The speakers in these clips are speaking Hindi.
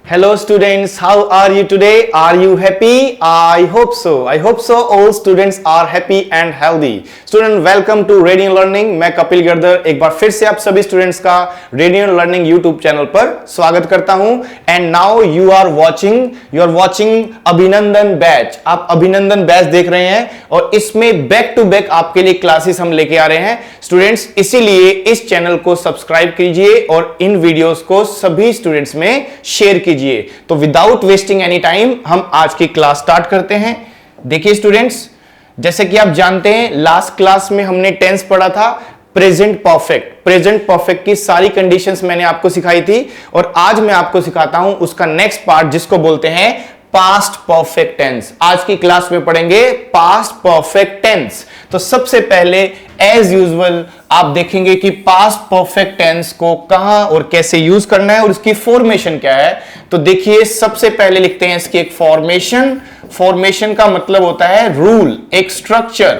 Hello students, how are you today? Are you happy? I hope so. I hope so. All students are happy and healthy. Student, welcome to Radiant Learning. मैं कपिल गर्दर एक बार फिर से आप सभी स्टूडेंट्स का Radiant Learning YouTube चैनल पर स्वागत करता हूं. And now you are watching अभिनंदन बैच. आप अभिनंदन बैच देख रहे हैं और इसमें बैक टू बैक आपके लिए क्लासेस हम लेके आ रहे हैं स्टूडेंट्स. इसीलिए इस चैनल को सब्सक्राइब कीजिए और इन वीडियोस को सभी स्टूडेंट्स में शेयर कीजिए. तो विदाउट वेस्टिंग एनी टाइम हम आज की क्लास स्टार्ट करते हैं. देखिए स्टूडेंट्स, जैसे कि आप जानते हैं लास्ट क्लास में हमने टेंस पढ़ा था. प्रेजेंट परफेक्ट की सारी कंडीशंस मैंने आपको सिखाई थी और आज मैं आपको सिखाता हूं उसका नेक्स्ट पार्ट जिसको बोलते हैं पास्ट परफेक्ट टेंस. आज की क्लास में पढ़ेंगे पास्ट परफेक्ट टेंस. तो सबसे पहले एज यूजुअल आप देखेंगे कि पास्ट परफेक्ट टेंस को कहां और कैसे यूज करना है और उसकी फॉर्मेशन क्या है. तो देखिए सबसे पहले लिखते हैं इसकी एक फॉर्मेशन का मतलब होता है रूल, एक स्ट्रक्चर,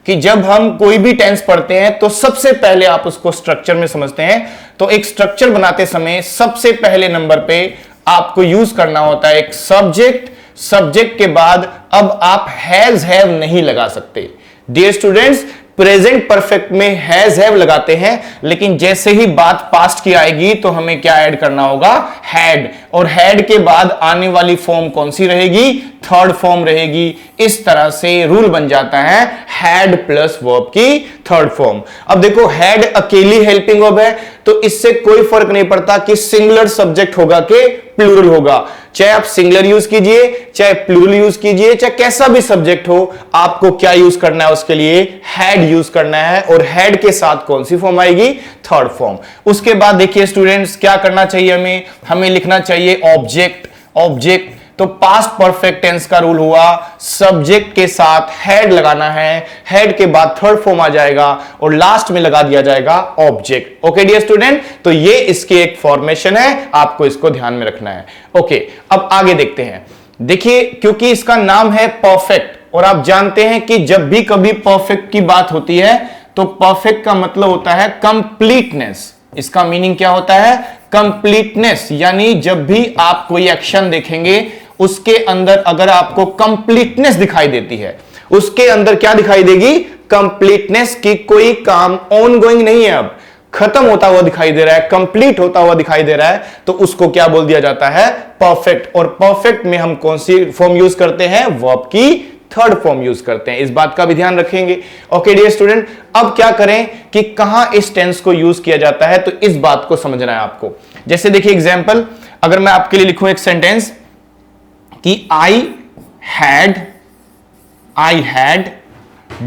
कि जब हम कोई भी टेंस पढ़ते हैं तो सबसे पहले आप उसको स्ट्रक्चर में समझते हैं. तो एक स्ट्रक्चर बनाते समय सबसे पहले नंबर पे आपको यूज करना होता है एक सब्जेक्ट के बाद अब आप हैज हैव नहीं लगा सकते. डियर स्टूडेंट्स, प्रेजेंट परफेक्ट में हैज हैव लगाते हैं, लेकिन जैसे ही बात पास्ट की आएगी तो हमें क्या ऐड करना होगा, हैड. और हैड के बाद आने वाली फॉर्म कौन सी रहेगी, थर्ड फॉर्म रहेगी. इस तरह से रूल बन जाता है हैड प्लस वर्ब की थर्ड फॉर्म. अब देखो हैड अकेली हेल्पिंग वर्ब है तो इससे कोई फर्क नहीं पड़ता कि सिंगुलर सब्जेक्ट होगा कि प्लूरल होगा. चाहे आप सिंगुलर यूज कीजिए, चाहे प्लूरल यूज कीजिए, चाहे कैसा भी सब्जेक्ट हो, आपको क्या यूज करना है, उसके लिए हैड यूज करना है. और हैड के साथ कौन सी फॉर्म आएगी, थर्ड फॉर्म. उसके बाद देखिए स्टूडेंट्स क्या करना चाहिए, हमें लिखना चाहिए ऑब्जेक्ट. तो पास्ट परफेक्ट टेंस का रूल हुआ सब्जेक्ट के साथ हैड लगाना है, हैड के बाद थर्ड फॉर्म आ जाएगा और लास्ट में लगा दिया जाएगा ऑब्जेक्ट. ओके डियर स्टूडेंट, तो ये इसकी एक फॉर्मेशन है, आपको इसको ध्यान में रखना है. ओके, अब आगे देखते हैं. देखिए क्योंकि इसका नाम है परफेक्ट और आप जानते हैं कि जब भी कभी परफेक्ट की बात होती है तो परफेक्ट का मतलब होता है कंप्लीटनेस. इसका मीनिंग क्या होता है, कंप्लीटनेस. यानी जब भी आप कोई एक्शन देखेंगे उसके अंदर अगर आपको कंप्लीटनेस दिखाई देती है, उसके अंदर क्या दिखाई देगी, कंप्लीटनेस. की कोई काम ऑनगोइंग नहीं है, अब खत्म होता हुआ दिखाई दे रहा है, कंप्लीट होता हुआ दिखाई दे रहा है, तो उसको क्या बोल दिया जाता है, परफेक्ट. और परफेक्ट में हम कौन सी फॉर्म यूज करते हैं, वर्ब की थर्ड फॉर्म यूज करते हैं. इस बात का भी ध्यान रखेंगे. ओके डियर स्टूडेंट, अब क्या करें कि कहां इस टेंस को यूज किया जाता है, तो इस बात को समझना है आपको. जैसे देखिए एग्जांपल, अगर मैं आपके लिए लिखूं एक सेंटेंस कि I had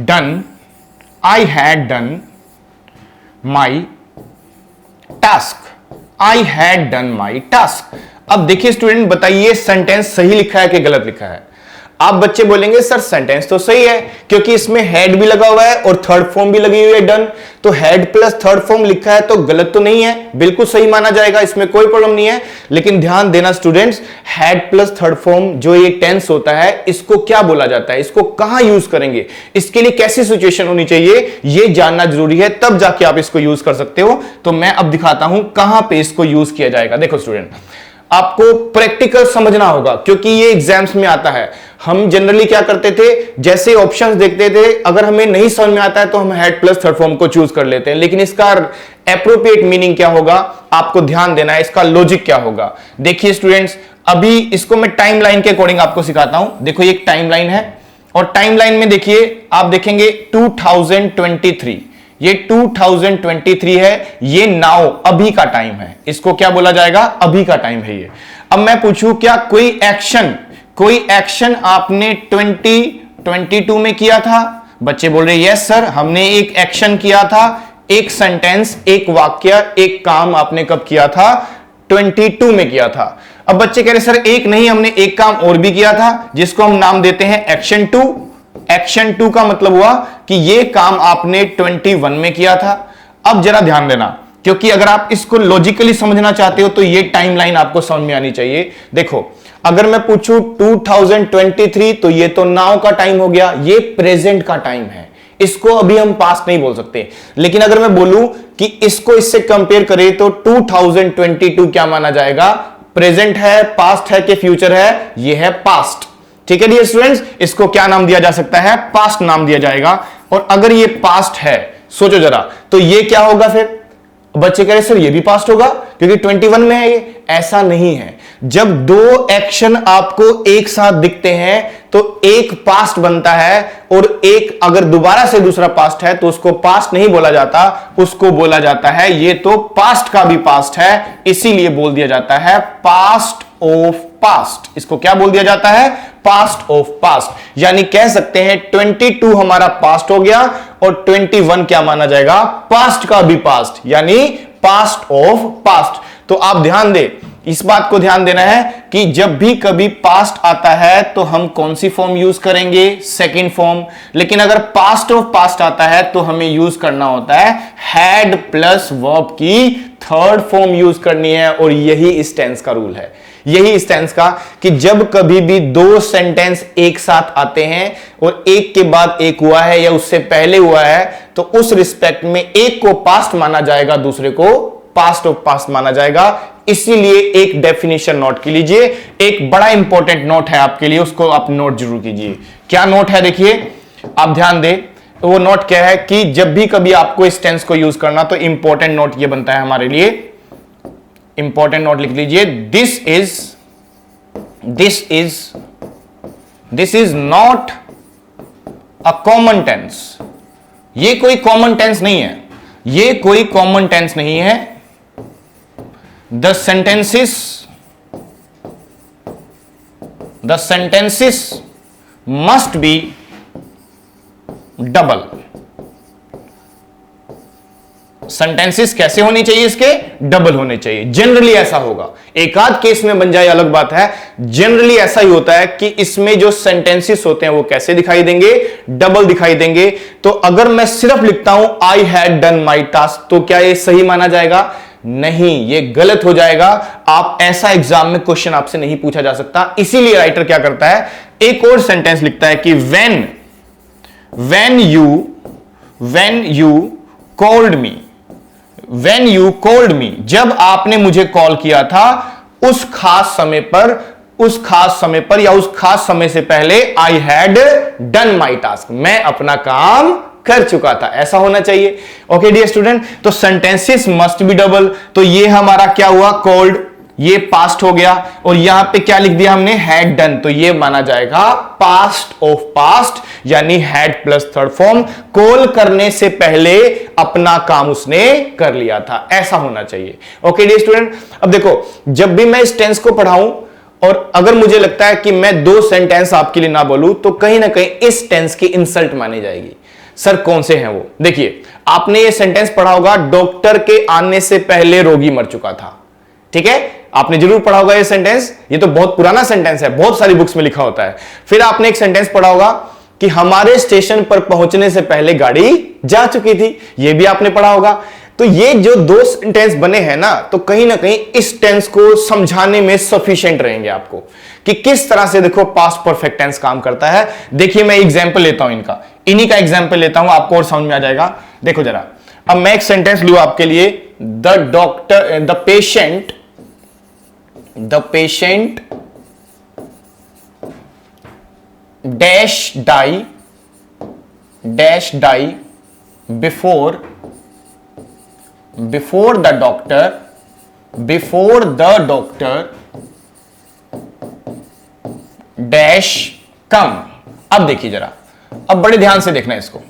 done my task. अब देखिए स्टूडेंट, बताइए सेंटेंस सही लिखा है कि गलत लिखा है. आप बच्चे बोलेंगे सर सेंटेंस तो सही है क्योंकि इसमें हैड भी लगा हुआ है और थर्ड फॉर्म भी लगी हुई है, डन. तो हैड प्लस थर्ड फॉर्म लिखा है तो गलत तो नहीं है, बिल्कुल सही माना जाएगा, इसमें कोई प्रॉब्लम नहीं है. लेकिन ध्यान देना students, had plus third form जो ये टेंस होता है इसको क्या बोला जाता है, इसको कहां यूज करेंगे, इसके लिए कैसी सिचुएशन होनी चाहिए, ये जानना जरूरी है, तब जाके आप इसको यूज कर सकते हो. तो मैं अब दिखाता हूं कहां पे इसको यूज किया जाएगा. देखो स्टूडेंट, आपको प्रैक्टिकल समझना होगा क्योंकि ये एग्जाम्स में आता है. हम जनरली क्या करते थे, जैसे ऑप्शंस देखते थे, अगर हमें नहीं समझ में आता है तो हम हैड प्लस थर्ड फॉर्म को चूज कर लेते हैं. लेकिन इसका एप्रोप्रिएट मीनिंग क्या होगा, आपको ध्यान देना है, इसका लॉजिक क्या होगा. देखिए स्टूडेंट्स, अभी इसको मैं टाइमलाइन के अकॉर्डिंग आपको सिखाता हूं. देखो ये एक टाइमलाइन है और टाइमलाइन में देखिए आप देखेंगे 2023, ये 2023 है, ये नाउ अभी का टाइम है, इसको क्या बोला जाएगा, अभी का टाइम है ये. अब मैं पूछूं क्या कोई एक्शन आपने 2022 में किया था. बच्चे बोल रहे यस सर, हमने एक एक्शन किया था, एक सेंटेंस, एक वाक्य, एक काम आपने कब किया था, 22 में किया था. अब बच्चे कह रहे सर एक नहीं, हमने एक काम और भी किया था जिसको हम नाम देते हैं एक्शन 2. एक्शन 2 का मतलब हुआ कि ये काम आपने 21 में किया था. अब जरा ध्यान देना क्योंकि अगर आप इसको लॉजिकली समझना चाहते हो तो ये टाइमलाइन आपको समझ में आनी चाहिए. देखो अगर मैं पूछूं 2023 तो ये तो नाउ का टाइम हो गया, ये प्रेजेंट का टाइम है, इसको अभी हम पास्ट नहीं बोल सकते. लेकिन अगर मैं बोलूं कि इसको इससे कंपेयर करें तो 2022 क्या माना जाएगा, प्रेजेंट है, पास्ट है कि फ्यूचर है? ये है पास्ट। ठीक है डियर स्टूडेंट्स, इसको क्या नाम दिया जा सकता है? पास्ट नाम दिया जाएगा। और अगर ये पास्ट है, सोचो जरा, तो ये क्या होगा फिर? बच्चे कह रहे सर ये भी पास्ट होगा क्योंकि 21 में है ये। ऐसा नहीं है। जब दो एक्शन आपको एक साथ दिखते हैं तो एक पास्ट बनता है, और एक अगर दोबारा से दूसरा पास्ट है तो उसको पास्ट नहीं बोला जाता, उसको बोला जाता है ये तो पास्ट का भी पास्ट है, इसीलिए बोल दिया जाता है पास्ट ऑफ पास्ट। इसको क्या बोल दिया जाता है? Past of past. यानी कह सकते हैं 22 हमारा पास्ट हो गया और 21 क्या माना जाएगा? पास्ट का भी पास्ट, यानी पास्ट ऑफ पास्ट। तो आप ध्यान दें, इस बात को ध्यान देना है कि जब भी कभी पास्ट आता है तो हम कौन सी फॉर्म यूज करेंगे? Second form. लेकिन अगर पास्ट ऑफ पास्ट आता है तो हमें यूज करना होता है हैड प्लस वर्ब की थर्ड फॉर्म यूज करनी है। और यही इस टेंस का रूल है, यही इस टेंस का, कि जब कभी भी दो सेंटेंस एक साथ आते हैं और एक के बाद एक हुआ है या उससे पहले हुआ है, तो उस रिस्पेक्ट में एक को पास्ट माना जाएगा, दूसरे को पास्ट ऑफ पास्ट माना जाएगा। इसीलिए एक डेफिनेशन नोट की लीजिए, एक बड़ा इंपॉर्टेंट नोट है आपके लिए, उसको आप नोट जरूर कीजिए। क्या नोट है? देखिए, आप ध्यान दें। वो नोट क्या है कि जब भी कभी आपको इस टेंस को यूज करना, तो इंपॉर्टेंट नोट ये बनता है हमारे लिए। इंपॉर्टेंट नोट लिख लीजिए, this is not a common tense. ये कोई कॉमन टेंस नहीं है, ये कोई कॉमन टेंस नहीं है। The sentences must be double। Sentences कैसे होने चाहिए? इसके डबल होने चाहिए। जनरली ऐसा होगा, एक आध केस में बन जाए अलग बात है। जनरली ऐसा ही होता है कि इसमें जो सेंटेंसेस होते हैं वो कैसे दिखाई देंगे? डबल दिखाई देंगे। तो अगर मैं सिर्फ लिखता हूं I had done my task, तो क्या ये सही माना जाएगा? नहीं, ये गलत हो जाएगा। आप ऐसा एग्जाम में क्वेश्चन आपसे नहीं पूछा जा सकता। इसीलिए राइटर क्या करता है, एक और सेंटेंस लिखता है कि when you called me, जब आपने मुझे कॉल किया था, उस खास समय पर या उस खास समय से पहले I had done my task, मैं अपना काम कर चुका था। ऐसा होना चाहिए। ओके डियर स्टूडेंट, तो सेंटेंसेस मस्ट बी डबल। तो ये हमारा क्या हुआ? कॉल्ड, ये पास्ट हो गया, और यहां पे क्या लिख दिया हमने? Had done. तो ये माना जाएगा पास्ट ऑफ पास्ट, यानी had plus third form. Call करने से पहले अपना काम उसने कर लिया था। ऐसा होना चाहिए। ओके डियर स्टूडेंट, अब देखो, जब भी मैं इस टेंस को पढ़ाऊं और अगर मुझे लगता है कि मैं दो सेंटेंस आपके लिए ना बोलूं, तो कहीं ना कहीं इस टेंस की इंसल्ट मानी जाएगी। सर कौन से हैं वो? देखिए, आपने ये सेंटेंस पढ़ा होगा, डॉक्टर के आने से पहले रोगी मर चुका था। ठीक है, आपने जरूर पढ़ा होगा ये सेंटेंस। ये तो बहुत पुराना सेंटेंस है, बहुत सारी बुक्स में लिखा होता है। फिर आपने एक सेंटेंस पढ़ा होगा कि हमारे स्टेशन पर पहुंचने से पहले गाड़ी जा चुकी थी। ये भी आपने पढ़ा होगा। तो ये जो दो सेंटेंस बने हैं ना, तो कहीं ना कहीं इस टेंस को समझाने में सफिशिएंट रहेंगे आपको कि किस तरह से देखो पास्ट परफेक्ट टेंस काम करता है। देखिए, मैं एग्जांपल लेता हूं, इन्हीं का एग्जांपल लेता हूं, आपको और समझ में आ जाएगा। देखो जरा, अब मैं एक सेंटेंस लूं आपके लिए, the patient dash die before the doctor dash come. अब देखिए जरा, अब बड़े ध्यान से देखना इसको।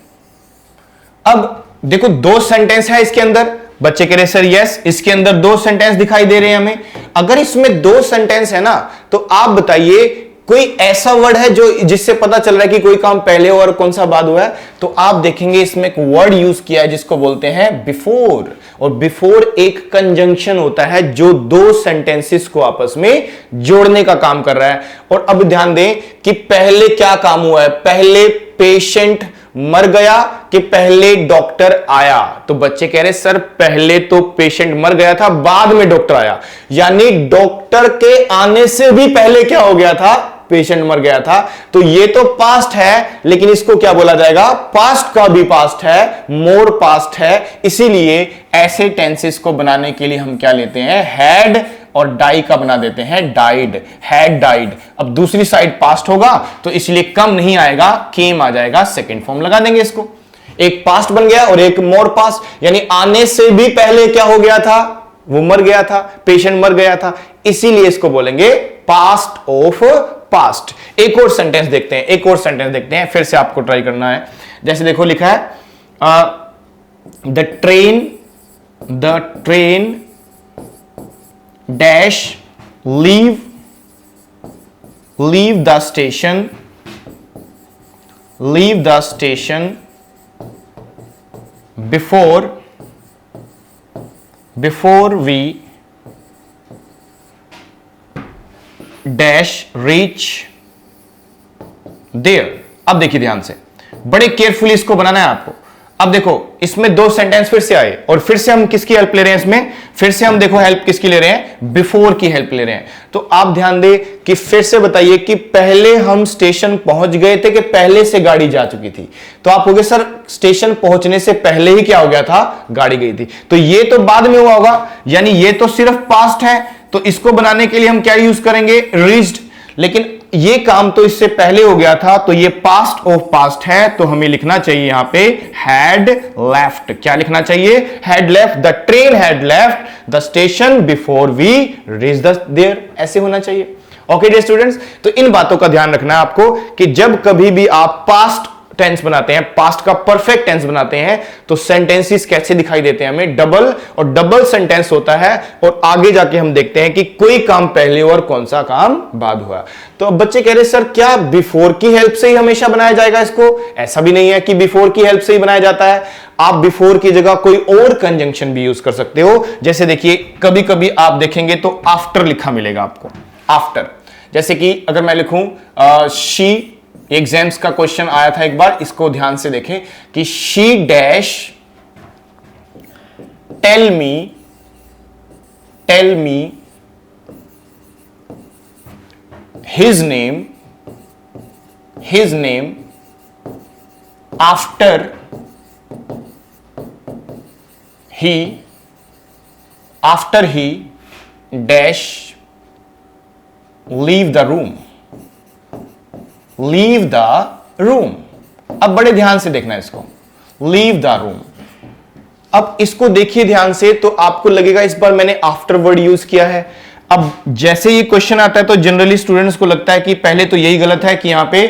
अब देखो, दो सेंटेंस है इसके अंदर। बच्चे कह रहे सर यस, इसके अंदर दो सेंटेंस दिखाई दे रहे हैं हमें। अगर इसमें दो सेंटेंस है ना, तो आप बताइए कोई ऐसा वर्ड है जो जिससे पता चल रहा है कि कोई काम पहले और कौन सा बाद हुआ है? तो आप देखेंगे इसमें एक वर्ड यूज किया है जिसको बोलते हैं बिफोर। और बिफोर एक कंजंक्शन होता है जो दो सेंटेंसेस को आपस में जोड़ने का काम कर रहा है। और अब ध्यान दें कि पहले क्या काम हुआ है? पहले पेशेंट मर गया कि पहले डॉक्टर आया? तो बच्चे कह रहे सर पहले तो पेशेंट मर गया था, बाद में डॉक्टर आया। यानी डॉक्टर के आने से भी पहले क्या हो गया था? पेशेंट मर गया था। तो ये तो पास्ट है, लेकिन इसको क्या बोला जाएगा? पास्ट का भी पास्ट है, मोर पास्ट है। इसीलिए ऐसे टेंसेस को बनाने के लिए हम क्या लेते हैं? हैड और डाई का बना देते हैं डाइड, हैड डाइड। अब दूसरी साइड पास्ट होगा तो इसलिए कम नहीं आएगा, केम आ जाएगा, सेकेंड फॉर्म लगा देंगे इसको। एक पास्ट बन गया और एक मोर पास्ट, यानी आने से भी पहले क्या हो गया था, वो मर गया था, पेशेंट मर गया था, इसीलिए इसको बोलेंगे पास्ट ऑफ पास्ट। एक और सेंटेंस देखते हैं, एक और सेंटेंस देखते हैं, फिर से आपको ट्राई करना है। जैसे देखो लिखा है the train dash leave the station before we dash reach there। अब देखिए ध्यान से, बड़े केयरफुली इसको बनाना है आपको। अब देखो इसमें दो सेंटेंस फिर से आए और फिर से हम किसकी हेल्प ले रहे हैं इसमें, फिर से हम देखो हेल्प किसकी ले रहे हैं, बिफोर की हेल्प ले रहे हैं। तो आप ध्यान दें कि फिर से बताइए कि पहले हम स्टेशन पहुंच गए थे कि पहले से गाड़ी जा चुकी थी। तो आप कहोगे सर स्टेशन पहुंचने से पहले ही क्या हो गया था, गाड़ी गई थी। तो ये तो बाद में हुआ होगा, यानी ये तो सिर्फ पास्ट है। तो इसको बनाने के लिए हम क्या यूज करेंगे, रीच्ड। लेकिन ये काम तो इससे पहले हो गया था, तो ये पास्ट ऑफ पास्ट है, तो हमें लिखना चाहिए यहां पे हैड लेफ्ट। क्या लिखना चाहिए, had left, the train had left the station before we reach there, ऐसे होना चाहिए। ओके डियर स्टूडेंट्स, तो इन बातों का ध्यान रखना है आपको कि जब कभी भी आप पास्ट टेंस बनाते हैं, पास्ट का परफेक्ट टेंस बनाते हैं, तो सेंटेंसेस कैसे दिखाई देते हैं हमें, डबल, और डबल सेंटेंस होता है। और आगे जाके हम देखते हैं कि कोई काम पहले और कौन सा काम बाद हुआ। तो अब बच्चे कह रहे सर क्या बिफोर की हेल्प से ही हमेशा बनाया जाएगा इसको, ऐसा भी नहीं है कि बिफोर की हेल्प से ही बनाया जाता है। आप बिफोर की जगह कोई और कंजंक्शन भी यूज कर सकते हो। जैसे देखिए कभी कभी आप देखेंगे तो आफ्टर लिखा मिलेगा आपको, आफ्टर। जैसे कि अगर मैं लिखूं शी, एग्जाम्स का क्वेश्चन आया था एक बार, इसको ध्यान से देखें कि she dash tell me his name after he dash leave the room. Leave the room, अब बड़े ध्यान से देखना है इसको, लीव द रूम। अब इसको देखिए ध्यान से, तो आपको लगेगा इस बार मैंने आफ्टर वर्ड यूज किया है। अब जैसे ये क्वेश्चन आता है तो जनरली स्टूडेंट्स को लगता है कि पहले तो यही गलत है कि यहां पे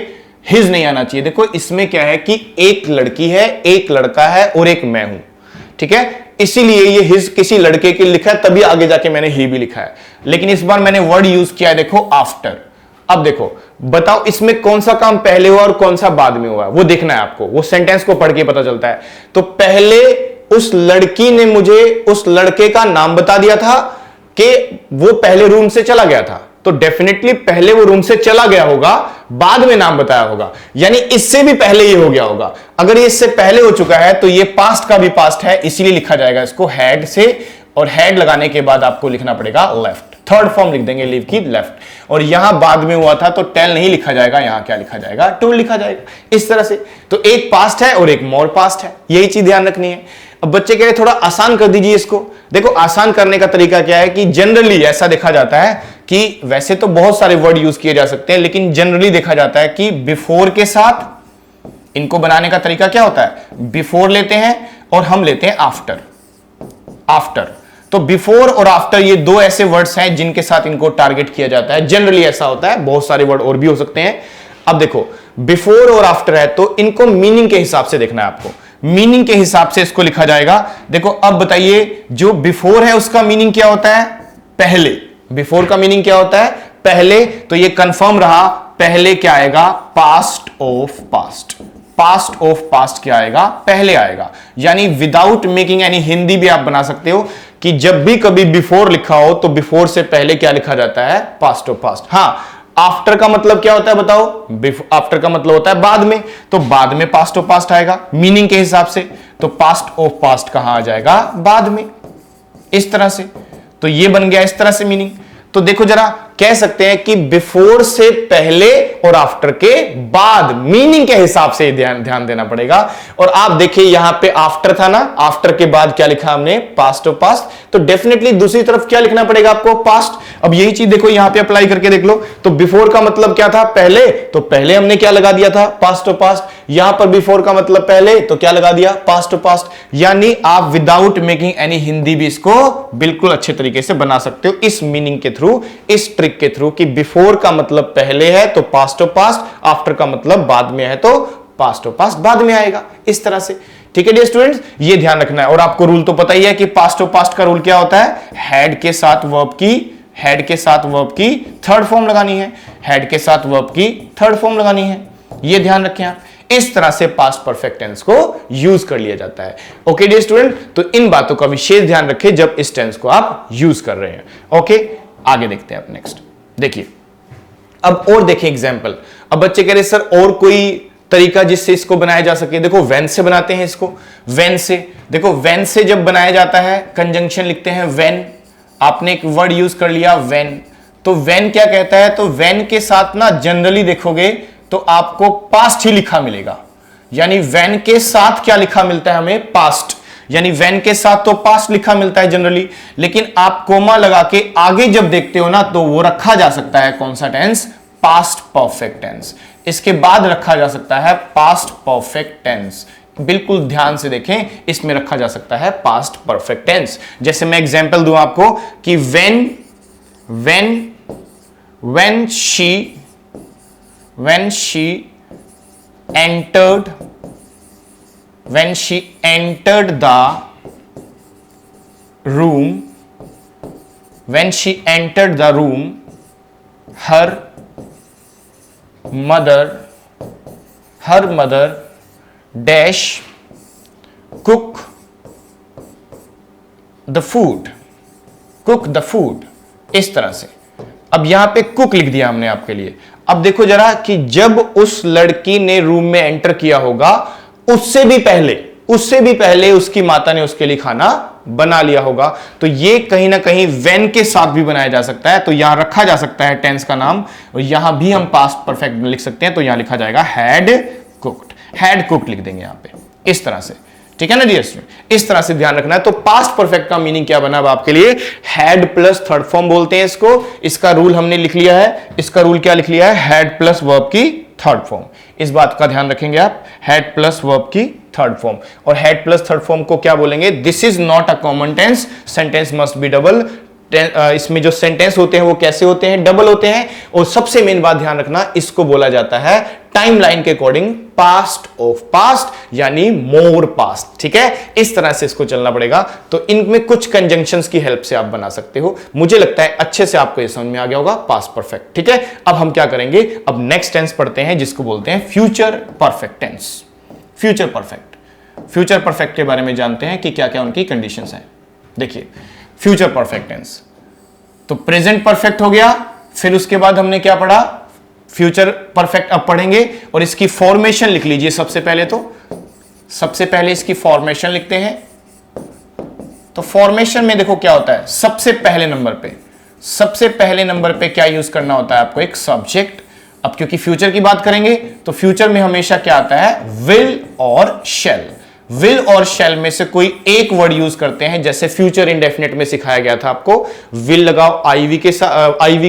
हिज नहीं आना चाहिए। देखो इसमें क्या है कि एक लड़की है, एक लड़का है और एक मैं हूं, ठीक है, इसीलिए ये हिज किसी लड़के के लिखा है, तभी आगे जाके मैंने ही भी लिखा है। लेकिन इस बार मैंने वर्ड यूज किया है देखो आफ्टर। अब देखो बताओ इसमें कौन सा काम पहले हुआ और कौन सा बाद में हुआ, वो देखना है आपको, वो सेंटेंस को पढ़ के पता चलता है। तो पहले उस लड़की ने मुझे उस लड़के का नाम बता दिया था कि वो पहले रूम से चला गया था, तो डेफिनेटली पहले वो रूम से चला गया होगा, बाद में नाम बताया होगा, यानी इससे भी पहले ये हो गया होगा। अगर ये इससे पहले हो चुका है तो ये पास्ट का भी पास्ट है, इसीलिए लिखा जाएगा इसको हैड से, और हैड लगाने के बाद आपको लिखना पड़ेगा लेफ्ट। थर्ड फॉर्म लिख देंगे लीव की, लेफ्ट। और यहां बाद में हुआ था तो टेल नहीं लिखा जाएगा, यहां क्या लिखा जाएगा, टू लिखा जाएगा, इस तरह से। तो एक पास्ट है और एक मोर पास्ट है, यही चीज ध्यान रखनी है। अब बच्चे कह रहे थोड़ा आसान कर दीजिए इसको। देखो आसान करने का तरीका क्या है कि जनरली ऐसा देखा जाता है कि वैसे तो बहुत सारे वर्ड यूज किए जा सकते हैं, लेकिन जनरली देखा जाता है कि बिफोर के साथ इनको बनाने का तरीका क्या होता है, बिफोर लेते हैं और हम लेते हैं आफ्टर। आफ्टर, तो बिफोर और आफ्टर ये दो ऐसे वर्ड्स हैं जिनके साथ इनको टारगेट किया जाता है। जनरली ऐसा होता है, बहुत सारे वर्ड और भी हो सकते हैं। अब देखो बिफोर और आफ्टर है तो इनको मीनिंग के हिसाब से देखना है आपको, मीनिंग के हिसाब से इसको लिखा जाएगा। देखो अब बताइए जो बिफोर है उसका मीनिंग क्या होता है, पहले। बिफोर का मीनिंग क्या होता है, पहले। तो ये कंफर्म रहा, पहले क्या आएगा, past of past. Past of past क्या आएगा, पहले आएगा। यानी विदाउट मेकिंग एनी हिंदी भी आप बना सकते हो कि जब भी कभी बिफोर लिखा हो तो बिफोर से पहले क्या लिखा जाता है, पास्ट ऑफ पास्ट। हाँ, आफ्टर का मतलब क्या होता है बताओ, आफ्टर का मतलब होता है बाद में, तो बाद में पास्ट ऑफ पास्ट आएगा मीनिंग के हिसाब से। तो पास्ट ऑफ पास्ट कहां आ जाएगा, बाद में, इस तरह से। तो ये बन गया इस तरह से मीनिंग। तो देखो जरा कह सकते हैं कि बिफोर से पहले और आफ्टर के बाद, मीनिंग के हिसाब से ध्यान देना पड़ेगा। और आप देखिए यहां पे आफ्टर था ना, आफ्टर के बाद क्या लिखा हमने, पास्ट ऑफ पास्ट, तो डेफिनेटली दूसरी तरफ क्या लिखना पड़ेगा आपको, पास्ट। अब यही चीज देखो यहां पे अप्लाई करके देख लो, तो बिफोर का मतलब क्या था, पहले, तो पहले हमने क्या लगा दिया था, पास्ट ऑफ पास्ट। यहां पर बिफोर का मतलब पहले, तो क्या लगा दिया, पास्ट ऑफ पास्ट। यानी आप विदाउट मेकिंग एनी हिंदी भी इसको बिल्कुल अच्छे तरीके से बना सकते हो इस मीनिंग के थ्रू, इस ट्रिक के थ्रू, कि बिफोर का मतलब पहले है तो पास्ट ऑफ पास्ट, आफ्टर का मतलब बाद में है तो पास्ट ऑफ पास्ट बाद में आएगा, इस तरह से। ठीक है डियर स्टूडेंट्स, ये ध्यान रखना है। और आपको रूल तो पता ही है कि पास्ट ऑफ पास्ट का रूल क्या होता है, हेड के साथ वर्ब की थर्ड फॉर्म लगानी है, हेड के साथ वर्ब की थर्ड फॉर्म लगानी है, ये ध्यान रखें आप। इस तरह से पास्ट परफेक्ट टेंस को यूज कर लिया जाता है। ओके डियर स्टूडेंट, तो इन बातों का विशेष ध्यान रखें जब इस टेंस को आप यूज कर रहे हैं। ओके, आगे देखते हैं आप नेक्स्ट। देखिए अब और देखें एग्जांपल। अब बच्चे कह रहे सर और कोई तरीका जिससे इसको बनाया जा सके। देखो व्हेन से बनाते हैं इसको, व्हेन से। देखो व्हेन से जब बनाया जाता है, कंजंक्शन लिखते हैं व्हेन। आपने एक वर्ड यूज कर लिया व्हेन, तो व्हेन क्या कहता है, तो व्हेन के साथ ना जनरली देखोगे तो आपको पास्ट ही लिखा मिलेगा। यानी व्हेन के साथ क्या लिखा मिलता है हमें, पास्ट। यानी व्हेन के साथ तो पास्ट लिखा मिलता है जनरली, लेकिन आप कोमा लगा के आगे जब देखते हो ना तो वो रखा जा सकता है कौन सा टेंस, पास्ट परफेक्ट टेंस। इसके बाद रखा जा सकता है पास्ट परफेक्ट टेंस। बिल्कुल ध्यान से देखें, इसमें रखा जा सकता है पास्ट परफेक्ट टेंस। जैसे मैं एग्जांपल दूं आपको कि when she entered the room, her mother dash cook the food, इस तरह से। अब यहां पे कुक लिख दिया हमने आपके लिए। अब देखो जरा कि जब उस लड़की ने रूम में एंटर किया होगा, उससे भी पहले उसकी माता ने उसके लिए खाना बना लिया होगा। तो ये कहीं ना कहीं व्हेन के साथ भी बनाया जा सकता है, तो यहां रखा जा सकता है टेंस का नाम, और यहां भी हम पास्ट परफेक्ट लिख सकते हैं। तो यहां लिखा जाएगा हैड कुक्ड लिख देंगे यहां पे, इस तरह से। ठीक है ना डियर स्टूडेंट, इस तरह से ध्यान रखना है। तो पास्ट परफेक्ट का मीनिंग क्या बना अब आपके लिए, हैड प्लस थर्ड फॉर्म बोलते हैं इसको। इसका रूल हमने लिख लिया है, इसका रूल क्या लिख लिया है, हैड प्लस वर्ब की थर्ड फॉर्म। इस बात का ध्यान रखेंगे आप, हैड प्लस वर्ब की थर्ड फॉर्म। और हैड प्लस थर्ड फॉर्म को क्या बोलेंगे, this is not a common tense, sentence must be double. इसमें जो सेंटेंस होते हैं वो कैसे होते हैं, डबल होते हैं। और सबसे मेन बात ध्यान रखना, इसको बोला जाता है टाइमलाइन के अकॉर्डिंग पास्ट ऑफ पास्ट, यानी मोर पास्ट। ठीक है, इस तरह से इसको चलना पड़ेगा। तो इनमें कुछ कंजंक्शंस की हेल्प से आप बना सकते हो। मुझे लगता है अच्छे से आपको ये समझ में आ गया होगा पास्ट परफेक्ट। ठीक है, अब हम क्या करेंगे, अब नेक्स्ट टेंस पढ़ते हैं जिसको बोलते हैं future perfect tense. Future perfect के बारे में जानते हैं कि क्या क्या उनकी कंडीशंस हैं। देखिए फ्यूचर परफेक्ट टेंस, तो प्रेजेंट परफेक्ट हो गया, फिर उसके बाद हमने क्या पढ़ा, फ्यूचर परफेक्ट अब पढ़ेंगे। और इसकी फॉर्मेशन लिख लीजिए सबसे पहले। तो सबसे पहले इसकी फॉर्मेशन लिखते हैं। तो फॉर्मेशन में देखो क्या होता है, सबसे पहले नंबर पे क्या यूज करना होता है आपको, एक सब्जेक्ट। अब क्योंकि फ्यूचर की बात करेंगे तो फ्यूचर में हमेशा क्या आता है, विल और शैल। विल और शैल में से कोई एक वर्ड यूज करते हैं, जैसे फ्यूचर इंडेफिनिट में सिखाया गया था आपको, विल लगाओ, आईवी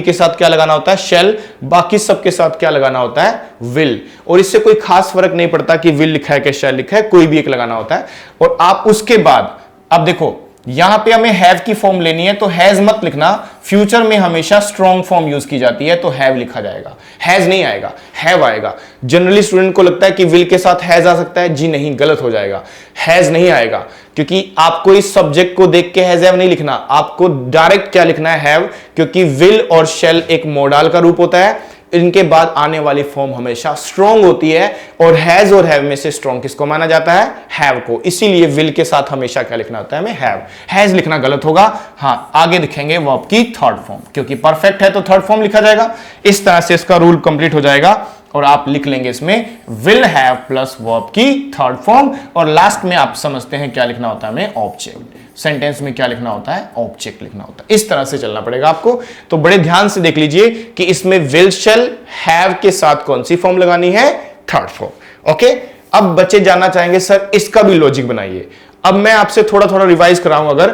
के साथ क्या लगाना होता है, शैल। बाकी सबके साथ क्या लगाना होता है, विल। और इससे कोई खास फर्क नहीं पड़ता कि विल लिखा है कि शैल लिखा है, कोई भी एक लगाना होता है। और आप उसके बाद, अब देखो यहां पे हमें हैव की फॉर्म लेनी है, तो हैज मत लिखना। फ्यूचर में हमेशा स्ट्रॉन्ग फॉर्म यूज की जाती है, तो हैव लिखा जाएगा, हैज नहीं आएगा, हैव आएगा। जनरली स्टूडेंट को लगता है कि विल के साथ हैज आ सकता है, जी नहीं, गलत हो जाएगा, हैज नहीं आएगा। क्योंकि आपको इस सब्जेक्ट को देख के हैज हैव नहीं लिखना, आपको डायरेक्ट क्या लिखना है, हैव। क्योंकि विल और शैल एक मोडाल का रूप होता है, इनके बाद आने वाली फॉर्म हमेशा स्ट्रॉन्ग होती है। और हैज और हैव में से स्ट्रॉन्ग किसको माना जाता है, हैव को। इसीलिए विल के साथ हमेशा क्या लिखना होता है, हमें हैव। हैज लिखना गलत होगा। हाँ, आगे दिखेंगे वर्ब की थर्ड फॉर्म, क्योंकि परफेक्ट है तो थर्ड फॉर्म लिखा जाएगा। इस तरह से इसका रूल कंप्लीट हो जाएगा। और आप लिख लेंगे इसमें विल हैव प्लस वर्ब की थर्ड फॉर्म, और लास्ट में आप समझते हैं क्या लिखना होता है हमें, ऑब्जेक्ट। सेंटेंस में क्या लिखना होता है, ऑब्जेक्ट लिखना होता है। इस तरह से चलना पड़ेगा आपको। तो बड़े ध्यान से देख लीजिए कि इसमें विल, शैल, हैव के साथ कौन सी फॉर्म लगानी है, थर्ड फॉर्म। ओके, अब बच्चे जानना चाहेंगे सर इसका भी लॉजिक बनाइए। अब मैं आपसे थोड़ा थोड़ा रिवाइज कराऊं अगर,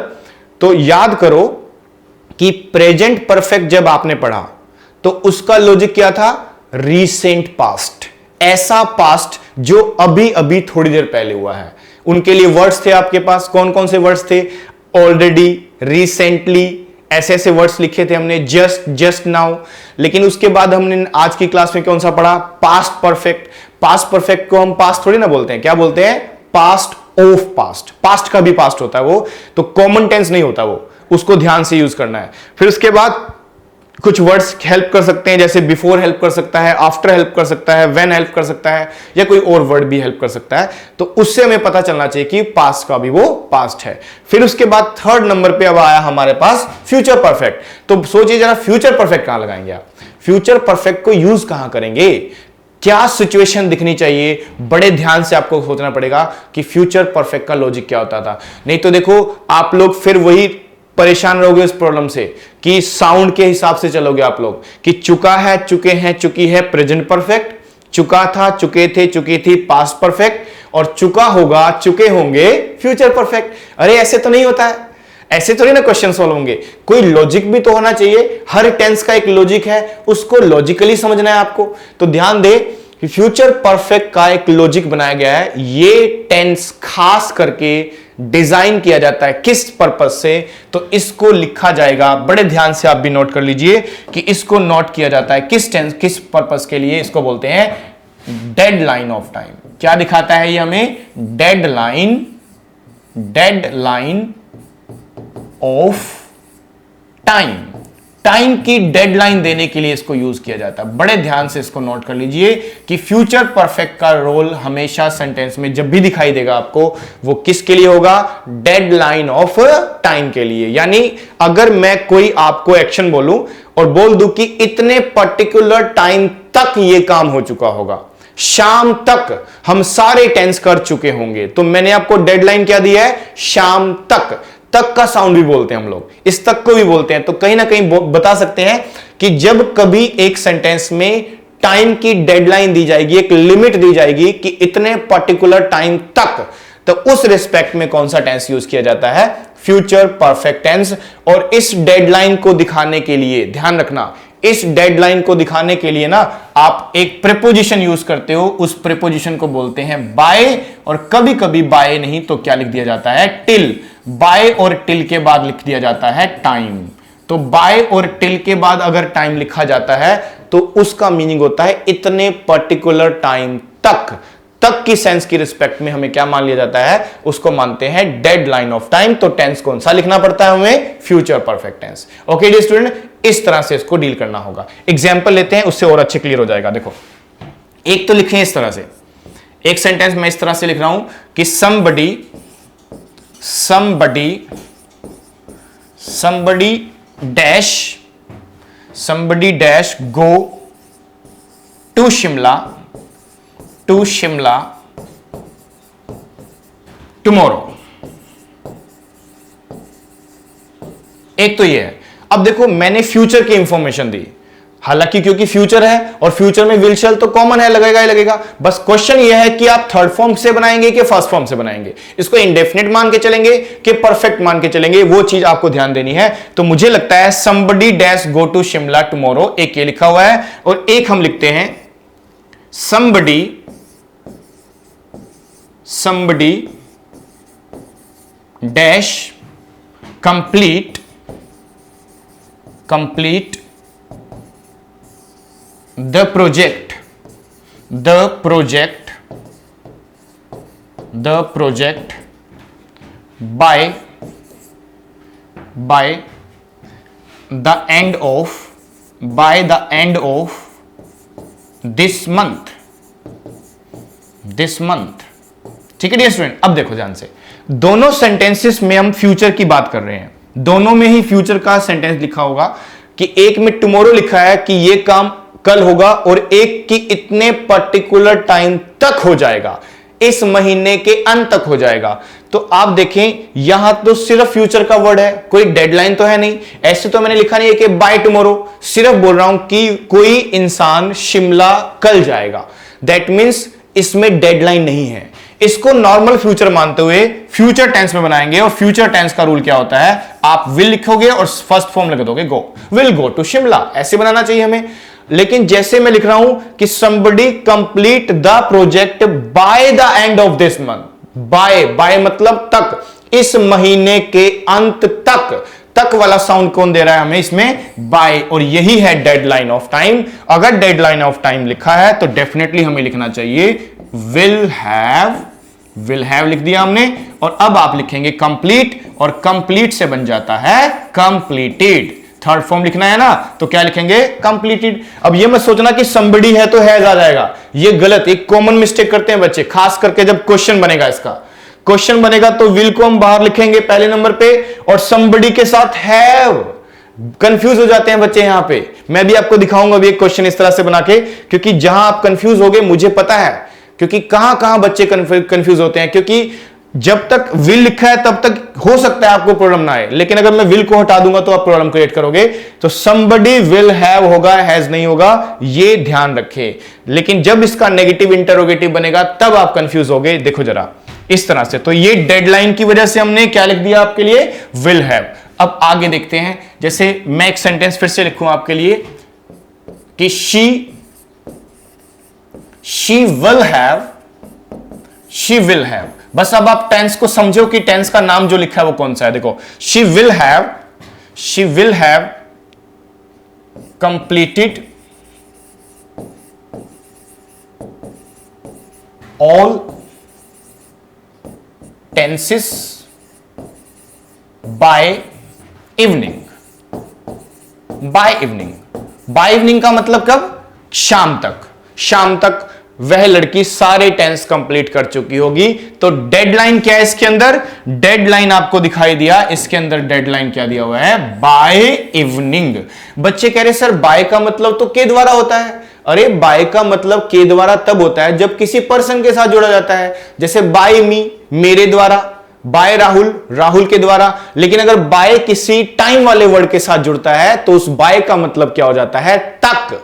तो याद करो कि प्रेजेंट परफेक्ट जब आपने पढ़ा तो उसका लॉजिक क्या था, रीसेंट पास्ट, ऐसा पास्ट जो अभी अभी थोड़ी देर पहले हुआ है। उनके लिए वर्ड्स थे आपके पास, कौन कौन से वर्ड्स थे, ऑलरेडी, रिसेंटली, ऐसे ऐसे वर्ड्स लिखे थे हमने, जस्ट, जस्ट नाउ। लेकिन उसके बाद हमने आज की क्लास में कौन सा पढ़ा, पास्ट परफेक्ट। पास्ट परफेक्ट को हम पास्ट थोड़ी ना बोलते हैं, क्या बोलते हैं, पास्ट ऑफ पास्ट। पास्ट का भी पास्ट होता है वो, तो कॉमन टेंस नहीं होता वो, उसको ध्यान से यूज करना है। फिर उसके बाद कुछ वर्ड्स हेल्प कर सकते हैं, जैसे बिफोर हेल्प कर सकता है, आफ्टर हेल्प कर सकता है, व्हेन हेल्प कर सकता है, या कोई और वर्ड भी हेल्प कर सकता है। तो उससे हमें पता चलना चाहिए कि पास्ट का भी वो पास्ट है। फिर उसके बाद थर्ड नंबर पे अब आया हमारे पास फ्यूचर परफेक्ट। तो सोचिए जरा, फ्यूचर परफेक्ट कहां लगाएंगे आप, फ्यूचर परफेक्ट को यूज कहां करेंगे, क्या सिचुएशन दिखनी चाहिए, बड़े ध्यान से आपको सोचना पड़ेगा कि फ्यूचर परफेक्ट का लॉजिक क्या होता था। नहीं तो देखो आप लोग फिर वही परेशान रहोगे इस प्रॉब्लम से कि साउंड के हिसाब से चलोगे आप लोग, कि चुका है, चुके हैं, चुकी है प्रेजेंट परफेक्ट, चुका था, चुके थे, चुकी थी पास्ट परफेक्ट, और चुका होगा, चुके होंगे फ्यूचर परफेक्ट। अरे ऐसे तो नहीं होता है, ऐसे तो नहीं ना क्वेश्चन सॉल्व होंगे, कोई लॉजिक भी तो होना चाहिए। हर टेंस का एक लॉजिक है, उसको लॉजिकली समझना है आपको। तो ध्यान दे कि फ्यूचर परफेक्ट का एक लॉजिक बनाया गया है। ये टेंस खास करके डिजाइन किया जाता है किस पर्पस से, तो इसको लिखा जाएगा, बड़े ध्यान से आप भी नोट कर लीजिए कि इसको नोट किया जाता है किस टेंस, किस पर्पस के लिए, इसको बोलते हैं डेडलाइन ऑफ टाइम। क्या दिखाता है ये हमें, deadline, deadline of time. Time की डेडलाइन देने के लिए इसको यूज किया जाता है। बड़े ध्यान से इसको नोट कर लीजिए कि फ्यूचर परफेक्ट का रोल हमेशा सेंटेंस में जब भी दिखाई देगा आपको, वो किसके लिए होगा, डेडलाइन ऑफ टाइम के लिए। यानी अगर मैं कोई आपको एक्शन बोलूं और बोल दूं कि इतने पर्टिकुलर टाइम तक ये काम हो चुका होगा, शाम तक हम सारे टेंस कर चुके होंगे, तो मैंने आपको डेडलाइन क्या दी है, शाम तक। तक का साउंड भी बोलते हैं हम लोग, इस तक को भी बोलते हैं। तो कहीं ना कहीं बता सकते हैं कि जब कभी एक सेंटेंस में टाइम की डेडलाइन दी जाएगी, एक लिमिट दी जाएगी कि इतने पर्टिकुलर टाइम तक, तो उस रिस्पेक्ट में कौन सा टेंस यूज किया जाता है, फ्यूचर परफेक्ट टेंस। और इस डेडलाइन को दिखाने के लिए ध्यान रखना, इस डेडलाइन को दिखाने के लिए ना आप एक प्रीपोजिशन यूज करते हो, उस प्रीपोजिशन को बोलते हैं बाय, और कभी कभी बाय नहीं तो क्या लिख दिया जाता है, टिल। बाय और टिल के बाद लिख दिया जाता है टाइम। तो बाय और टिल के बाद अगर टाइम लिखा जाता है तो उसका मीनिंग होता है इतने पर्टिकुलर टाइम तक। तक की सेंस की रिस्पेक्ट में हमें क्या मान लिया जाता है, उसको मानते हैं डेडलाइन ऑफ टाइम। तो टेंस कौन सा लिखना पड़ता है हमें, future perfect tense. Okay dear student, इस तरह से इसको डील करना होगा। एग्जांपल लेते हैं, उससे और अच्छे क्लियर हो जाएगा। देखो एक तो लिखें इस तरह से, एक सेंटेंस मैं इस तरह से लिख रहा हूं कि somebody dash go to Shimla tomorrow। एक तो ये है। अब देखो मैंने फ्यूचर की इंफॉर्मेशन दी, हालांकि क्योंकि फ्यूचर है और फ्यूचर में विल शैल तो कॉमन है, लगेगा ही लगेगा। बस क्वेश्चन ये है कि आप थर्ड फॉर्म से बनाएंगे कि फर्स्ट फॉर्म से बनाएंगे, इसको इंडेफिनिट मान के चलेंगे कि परफेक्ट मान के चलेंगे, वो चीज आपको ध्यान देनी है। तो मुझे लगता है somebody dash go to Shimla tomorrow, एक ये लिखा हुआ है, और एक हम लिखते हैं somebody dash complete the project by the end of this month। ठीक है डियर स्टूडेंट। अब देखो ध्यान से, दोनों सेंटेंसेस में हम फ्यूचर की बात कर रहे हैं, दोनों में ही फ्यूचर का सेंटेंस लिखा होगा कि एक में टुमारो लिखा है कि ये काम कल होगा, और एक की इतने पर्टिकुलर टाइम तक हो जाएगा, इस महीने के अंत तक हो जाएगा। तो आप देखें यहां तो सिर्फ फ्यूचर का वर्ड है, कोई डेडलाइन तो है नहीं। ऐसे तो मैंने लिखा नहीं है कि बाय टुमारो, सिर्फ बोल रहा हूं कि कोई इंसान शिमला कल जाएगा। दैट मीन्स इसमें डेडलाइन नहीं है। इसको नॉर्मल फ्यूचर मानते हुए फ्यूचर टेंस में बनाएंगे, और फ्यूचर टेंस का रूल क्या होता है, आप विल लिखोगे और फर्स्ट फॉर्म लिख दोगे गो, विल गो टू शिमला, ऐसे बनाना चाहिए हमें। लेकिन जैसे मैं लिख रहा हूं कि somebody complete the project by the end of this month, by मतलब तक, इस महीने के अंत तक वाला साउंड कौन दे रहा है हमें इसमें, बाय, और यही है डेडलाइन ऑफ टाइम। अगर डेडलाइन ऑफ टाइम लिखा है तो डेफिनेटली हमें लिखना चाहिए विल हैव लिख दिया हमने, और अब आप लिखेंगे कंप्लीट, और कंप्लीट से बन जाता है कंप्लीटेड। थर्ड फॉर्म लिखना है ना, तो क्या लिखेंगे, कंप्लीटेड। अब ये मत सोचना कि somebody है तो हैज आ जाएगा, ये गलत, एक कॉमन मिस्टेक करते हैं बच्चे, खास करके जब क्वेश्चन बनेगा। इसका क्वेश्चन बनेगा तो विल को हम बाहर लिखेंगे पहले नंबर पे, और somebody के साथ हैव, कंफ्यूज हो जाते हैं बच्चे यहां पे। मैं भी आपको दिखाऊंगा अभी एक क्वेश्चन इस तरह से बना के, क्योंकि जहां आप कंफ्यूज होगे मुझे पता है, क्योंकि कहां कहां बच्चे कंफ्यूज होते हैं। क्योंकि जब तक विल लिखा है तब तक हो सकता है आपको प्रॉब्लम ना आए, लेकिन अगर मैं विल को हटा दूंगा तो आप प्रॉब्लम क्रिएट करोगे। तो somebody will have होगा, हैज नहीं होगा, ये ध्यान रखें। लेकिन जब इसका नेगेटिव इंटरोगेटिव बनेगा तब आप कंफ्यूज होगे। देखो जरा इस तरह से, तो ये डेडलाइन की वजह से हमने क्या लिख दिया आपके लिए, विल हैव। अब आगे देखते हैं, जैसे मैं एक सेंटेंस फिर से लिखूं आपके लिए कि she will have। बस अब आप टेंस को समझो कि टेंस का नाम जो लिखा है वो कौन सा है। देखो she will have completed all tenses by evening। by evening का मतलब कब, शाम तक वह लड़की सारे टेंस कंप्लीट कर चुकी होगी। तो डेडलाइन क्या है इसके अंदर, डेडलाइन आपको दिखाई दिया, इसके अंदर डेडलाइन क्या दिया हुआ है, बाय इवनिंग। बच्चे कह रहे सर बाय का मतलब तो के द्वारा होता है। अरे बाय का मतलब के द्वारा तब होता है जब किसी पर्सन के साथ जोड़ा जाता है, जैसे बाय मी, मेरे द्वारा, बाय राहुल के द्वारा। लेकिन अगर बाय किसी टाइम वाले वर्ड के साथ जुड़ता है तो उस बाय का मतलब क्या हो जाता है, तक,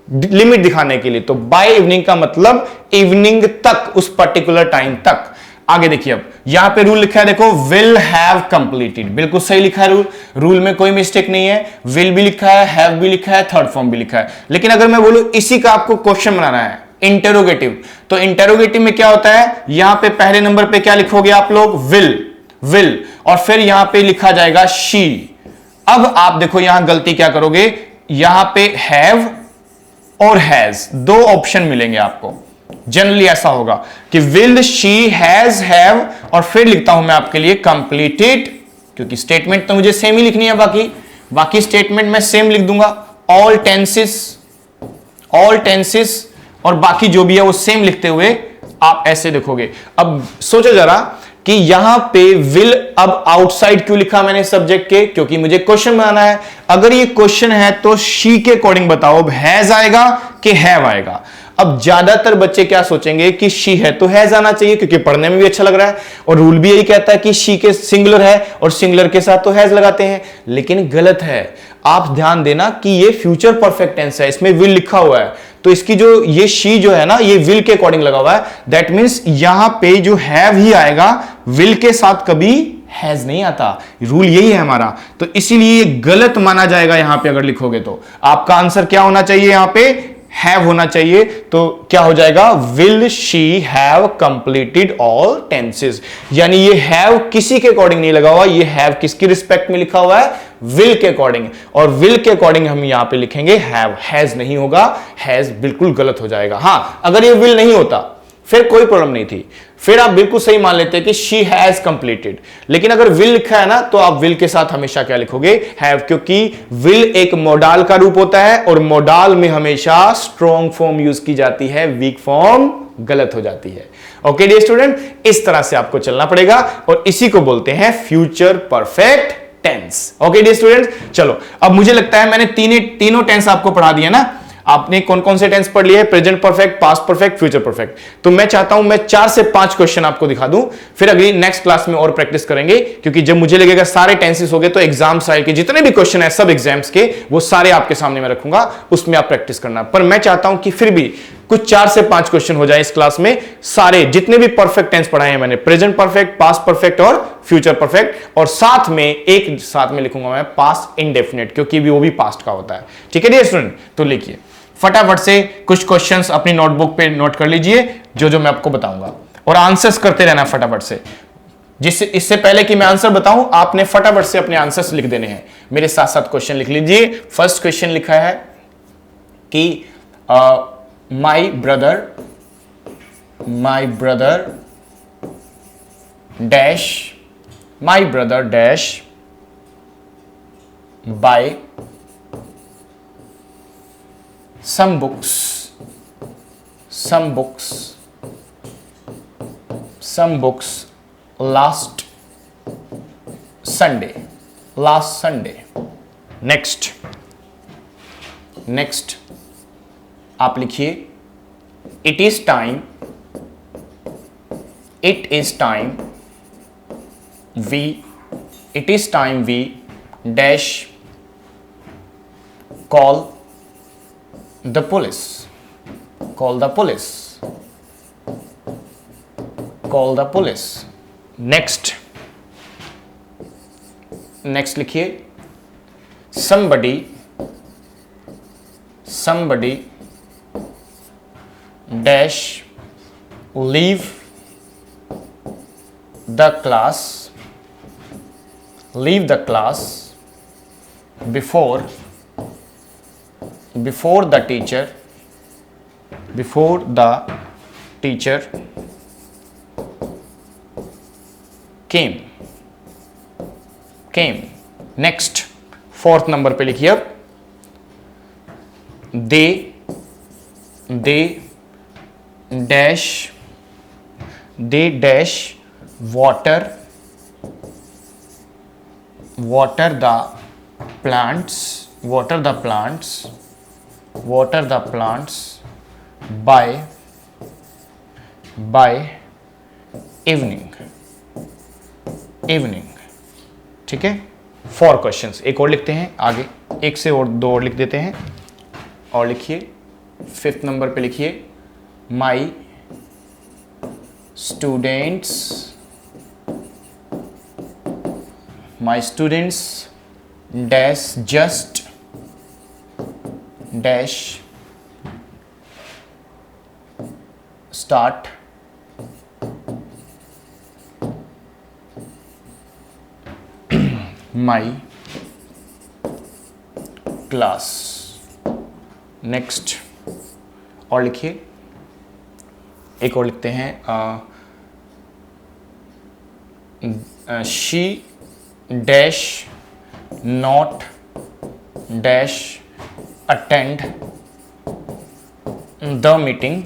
लिमिट दिखाने के लिए। तो बाय इवनिंग का मतलब इवनिंग तक, उस पर्टिकुलर टाइम तक। आगे देखिए, अब यहां पे रूल लिखा है, देखो विल हैव कंप्लीटेड, बिल्कुल सही लिखा है रूल में कोई मिस्टेक नहीं है। विल भी लिखा है, हैव भी लिखा है, थर्ड फॉर्म भी लिखा है। लेकिन अगर मैं बोलूं इसी का आपको क्वेश्चन बनाना है, इंटेरोगेटिव, तो इंटेरोगेटिव में क्या होता है, यहां पे पहले नंबर पे क्या लिखोगे आप लोग, विल, और फिर यहां पे लिखा जाएगा शी। अब आप देखो यहां गलती क्या करोगे, यहां पे हैव और हैज दो ऑप्शन मिलेंगे आपको। जनरली ऐसा होगा कि विल, शी, हैज, हैव, और फिर लिखता हूं मैं आपके लिए कंप्लीटेड, क्योंकि स्टेटमेंट तो मुझे सेम ही लिखनी है, बाकी स्टेटमेंट मैं सेम लिख दूंगा, ऑल टेंसेस, और बाकी जो भी है वो सेम लिखते हुए आप ऐसे देखोगे। अब सोचो जरा कि यहां पे विल अब आउटसाइड क्यों लिखा मैंने सब्जेक्ट के, क्योंकि मुझे क्वेश्चन बनाना है। अगर ये क्वेश्चन है तो शी के अकॉर्डिंग बताओ, अब हैज आएगा कि हैव आएगा। अब ज्यादातर बच्चे क्या सोचेंगे कि शी है तो हैज आना चाहिए, क्योंकि पढ़ने में भी अच्छा लग रहा है, और रूल भी यही कहता है कि शी के सिंगुलर है और सिंगुलर के साथ तो हैज लगाते हैं। लेकिन गलत है, आप ध्यान देना कि ये फ्यूचर परफेक्ट टेंस है, इसमें विल लिखा हुआ है, तो इसकी जो ये शी जो है ना, ये विल के अकॉर्डिंग लगा हुआ है। दैट मीन्स यहां पे जो हैव ही आएगा, विल के साथ कभी हैज नहीं आता, रूल यही है हमारा। तो इसीलिए ये गलत माना जाएगा यहां पे अगर लिखोगे तो। आपका आंसर क्या होना चाहिए, यहां पे हैव होना चाहिए। तो क्या हो जाएगा, will she have completed all tenses, यानी ये हैव किसी के अकॉर्डिंग नहीं लगा हुआ, ये हैव किसकी रिस्पेक्ट में लिखा हुआ है, विल के अकॉर्डिंग, और विल के अकॉर्डिंग हम यहां पे लिखेंगे हैव, हैज नहीं होगा, हैज बिल्कुल गलत हो जाएगा। हां, अगर ये विल नहीं होता फिर कोई प्रॉब्लम नहीं थी, फिर आप बिल्कुल सही मान लेते हैं कि शी हैज कंप्लीटेड। लेकिन अगर विल लिखा है ना, तो आप विल के साथ हमेशा क्या लिखोगे, हैव, क्योंकि विल एक मोडाल का रूप होता है, और मोडाल में हमेशा स्ट्रॉन्ग फॉर्म यूज की जाती है, वीक फॉर्म गलत हो जाती है। ओके डियर स्टूडेंट, इस तरह से आपको चलना पड़ेगा, और इसी को बोलते हैं future perfect tense. Okay dear students, चलो अब मुझे लगता है मैंने तीनों टेंस आपको पढ़ा दिया ना। आपने कौन कौन से टेंस पढ़ लिए? Present perfect, past perfect, future perfect. तो मैं चाहता हूं मैं 4 से 5 क्वेश्चन आपको दिखा दूं, फिर अगली नेक्स्ट क्लास में और प्रैक्टिस करेंगे, क्योंकि जब मुझे लगेगा सारे टेंसेस हो गए तो एग्जाम साइड के जितने भी क्वेश्चन है सब एग्जाम्स के, वो सारे आपके सामने मैं रखूंगा, उसमें आप प्रैक्टिस करना। पर मैं चाहता हूं कि फिर भी कुछ 4 से 5 क्वेश्चन हो जाए इस क्लास में, सारे जितने भी परफेक्ट टेंस पढ़ाए हैं मैंने, प्रेजेंट परफेक्ट, पास्ट परफेक्ट और फ्यूचर परफेक्ट, और साथ में एक साथ में लिखूंगा मैं पास्ट इंडेफिनिट, क्योंकि वो भी पास्ट का होता है। ठीक है डियर स्टूडेंट, तो लिखिए फटाफट से कुछ क्वेश्चंस अपनी नोटबुक पे नोट कर लीजिए, जो मैं आपको बताऊंगा, और आंसर्स करते रहना फटाफट से। जिससे इससे पहले कि मैं आंसर बताऊं, आपने फटाफट से अपने आंसर्स लिख देने हैं। मेरे साथ साथ क्वेश्चन लिख लीजिए। फर्स्ट क्वेश्चन लिखा है कि my brother dash by some books last Sunday. Next आप लिखिए it is time we dash call the police. Next लिखिए somebody dash leave the class before the teacher came. Next, 4th number पे लिखिए अब they dash water the plants by evening. ठीक है, 4 क्वेश्चंस। एक और लिखते हैं आगे, एक से और 2 और लिख देते हैं। और लिखिए 5th नंबर पे लिखिए my students dash start my class. Next और लिखिए, एक और लिखते हैं she dash not dash attend the meeting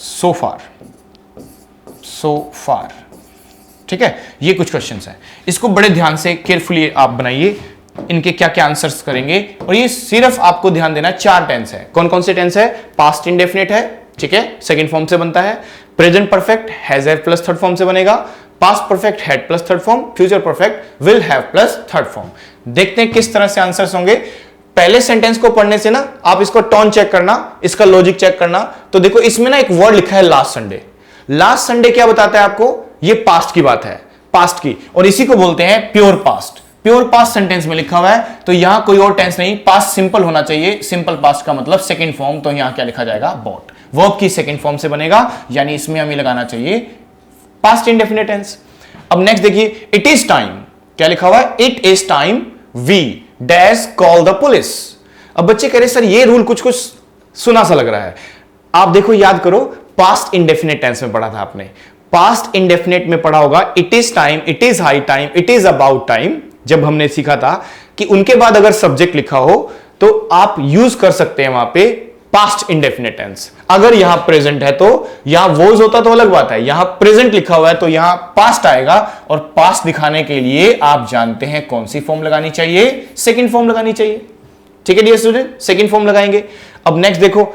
so far. ठीक है, ये कुछ क्वेश्चंस हैं, इसको बड़े ध्यान से केयरफुली आप बनाइए, इनके क्या क्या आंसर्स करेंगे। और ये सिर्फ आपको ध्यान देना 4 टेंस है। कौन कौन से टेंस है? पास्ट इंडेफिनिट है, ठीक है, सेकंड फॉर्म से बनता है। Present perfect has have plus third form से बनेगा। Past perfect had plus third form. Future perfect will have plus third form. देखते हैं किस तरह से आंसर्स होंगे। पहले सेंटेंस को पढ़ने से ना आप इसको टोन चेक करना, इसका लॉजिक चेक करना। तो देखो इसमें ना एक वर्ड लिखा है लास्ट संडे। लास्ट संडे क्या बताता है आपको? ये पास्ट की बात है, पास्ट की, और इसी को बोलते हैं pure past. Pure past sentence में लिखा हुआ है, तो यहां कोई और टेंस नहीं, पास्ट सिंपल होना चाहिए। सिंपल पास्ट का मतलब सेकंड फॉर्म, तो यहां क्या लिखा जाएगा? बॉट। वर्ब की सेकंड फॉर्म से बनेगा, यानी इसमें हमें लगाना चाहिए पास्ट इंडेफिनिट टेंस। अब नेक्स्ट देखिए, इट इज टाइम, क्या लिखा हुआ है? It is time we dash call the police. अब बच्चे कह रहे सर ये रूल कुछ कुछ सुना सा लग रहा है। आप देखो, याद करो, पास्ट इंडेफिनिट टेंस में पढ़ा था आपने। पास्ट इंडेफिनिट में पढ़ा होगा it is time, it is high time, it is about time. जब हमने सीखा था कि उनके बाद अगर सब्जेक्ट लिखा हो तो आप यूज कर सकते हैं वहां पे पास्ट इंडेफिनिट टेंस। अगर यहां प्रेजेंट है तो यहां वॉज होता तो अलग बात है, यहां प्रेजेंट लिखा हुआ है तो यहां पास्ट आएगा, और पास्ट दिखाने के लिए आप जानते हैं कौन सी फॉर्म लगानी चाहिए, सेकंड फॉर्म लगानी चाहिए। ठीक है डियर स्टूडेंट, सेकंड फॉर्म लगाएंगे। अब नेक्स्ट देखो,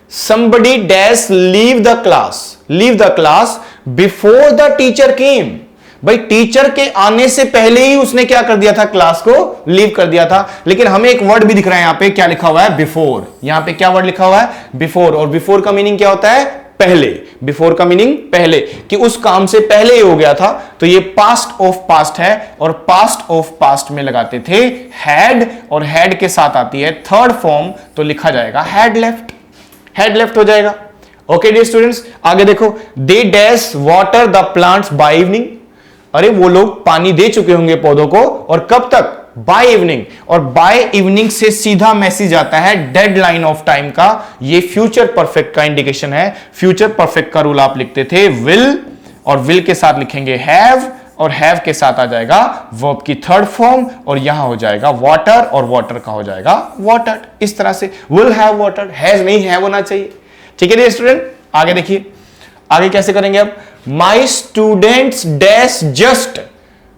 somebody dash leave the class before the teacher came। भाई टीचर के आने से पहले ही उसने क्या कर दिया था, क्लास को लीव कर दिया था। लेकिन हमें एक वर्ड भी दिख रहा है यहां पे, क्या लिखा हुआ है, बिफोर। यहां पे क्या वर्ड लिखा हुआ है, बिफोर। और बिफोर का मीनिंग क्या होता है, पहले। बिफोर का मीनिंग पहले, कि उस काम से पहले ही हो गया था। तो ये पास्ट ऑफ पास्ट है, और पास्ट ऑफ पास्ट में लगाते थे हैड, और हैड के साथ आती है थर्ड फॉर्म, तो लिखा जाएगा हैड लेफ्ट हो जाएगा। ओके डियर स्टूडेंट्स, आगे देखो, they dash water the plants by evening. अरे वो लोग पानी दे चुके होंगे पौधों को, और कब तक, बाय इवनिंग। और बाय इवनिंग से सीधा मैसेज आता है डेडलाइन ऑफ टाइम का। ये फ्यूचर परफेक्ट का इंडिकेशन है। फ्यूचर परफेक्ट का रूल आप लिखते थे विल, और विल के साथ लिखेंगे हैव, और हैव के साथ आ जाएगा वर्ब की थर्ड फॉर्म, और यहां हो जाएगा वाटर, और वाटर का हो जाएगा वाटर्ड। इस तरह से विल हैव वाटर्ड, हैज नहीं हैव होना चाहिए। ठीक है स्टूडेंट, आगे देखिए, आगे कैसे करेंगे। अब my students dash just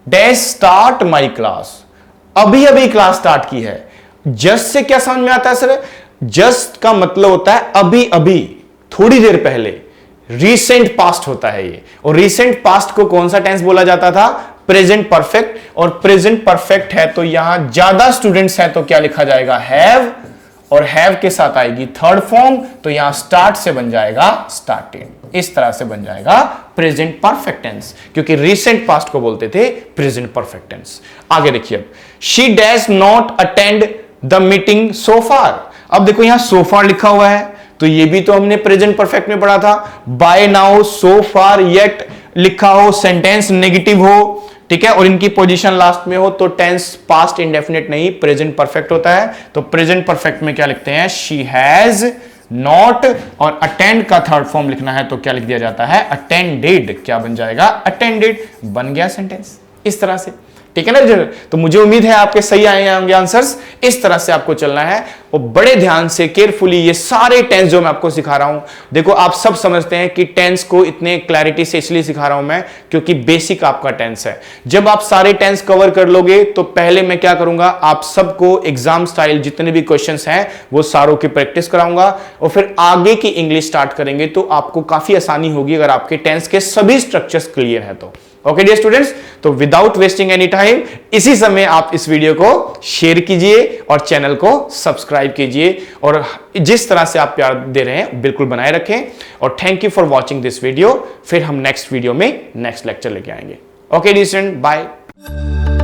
dash start my class. अभी अभी क्लास स्टार्ट की है। जस्ट से क्या समझ में आता है सर, जस्ट का मतलब होता है अभी अभी, थोड़ी देर पहले। रीसेंट पास्ट होता है ये, और रीसेंट पास्ट को कौन सा टेंस बोला जाता था, प्रेजेंट परफेक्ट। और प्रेजेंट परफेक्ट है तो यहां ज्यादा स्टूडेंट्स हैं तो क्या लिखा जाएगा, हैव, और हैव के साथ आएगी थर्ड फॉर्म, तो यहां स्टार्ट से बन जाएगा स्टार्टेड। इस तरह से बन जाएगा प्रेजेंट परफेक्ट टेंस, क्योंकि रीसेंट पास्ट को बोलते थे प्रेजेंट परफेक्ट टेंस। आगे देखिए, she dash not attend the meeting so far. अब देखो यहां सो फार लिखा हुआ है, तो ये भी तो हमने प्रेजेंट परफेक्ट में पढ़ा था। बाय नाउ, सो फार, येट लिखा हो, सेंटेंस नेगेटिव हो, ठीक है, और इनकी पोजीशन लास्ट में हो, तो टेंस पास्ट इंडेफिनिट नहीं प्रेजेंट परफेक्ट होता है। तो प्रेजेंट परफेक्ट में क्या लिखते हैं, शी हैज नॉट, और अटेंड का थर्ड फॉर्म लिखना है तो क्या लिख दिया जाता है, अटेंडेड। क्या बन जाएगा, अटेंडेड। बन गया सेंटेंस इस तरह से। ठीक है ना। तो मुझे उम्मीद है आपके सही आए होंगे आंसर्स। इस तरह से आपको चलना है, और बड़े ध्यान से केयरफुली ये सारे टेंस जो मैं आपको सिखा रहा हूं, देखो आप सब समझते हैं कि टेंस को इतने क्लैरिटी से इसलिए सिखा रहा हूं मैं, क्योंकि बेसिक आपका टेंस है। जब आप सारे टेंस कवर कर लोगे तो पहले मैं क्या करूंगा, आप सबको एग्जाम स्टाइल जितने भी क्वेश्चंस हैं वो सारों की प्रैक्टिस कराऊंगा, और फिर आगे की इंग्लिश स्टार्ट करेंगे तो आपको काफी आसानी होगी अगर आपके टेंस के सभी स्ट्रक्चर्स क्लियर है तो। ओके डियर स्टूडेंट्स, तो विदाउट वेस्टिंग एनी टाइम इसी समय आप इस वीडियो को शेयर कीजिए और चैनल को सब्सक्राइब कीजिए, और जिस तरह से आप प्यार दे रहे हैं बिल्कुल बनाए रखें। और thank you for watching this video. फिर हम नेक्स्ट वीडियो में नेक्स्ट लेक्चर लेके आएंगे। Okay dear student, bye.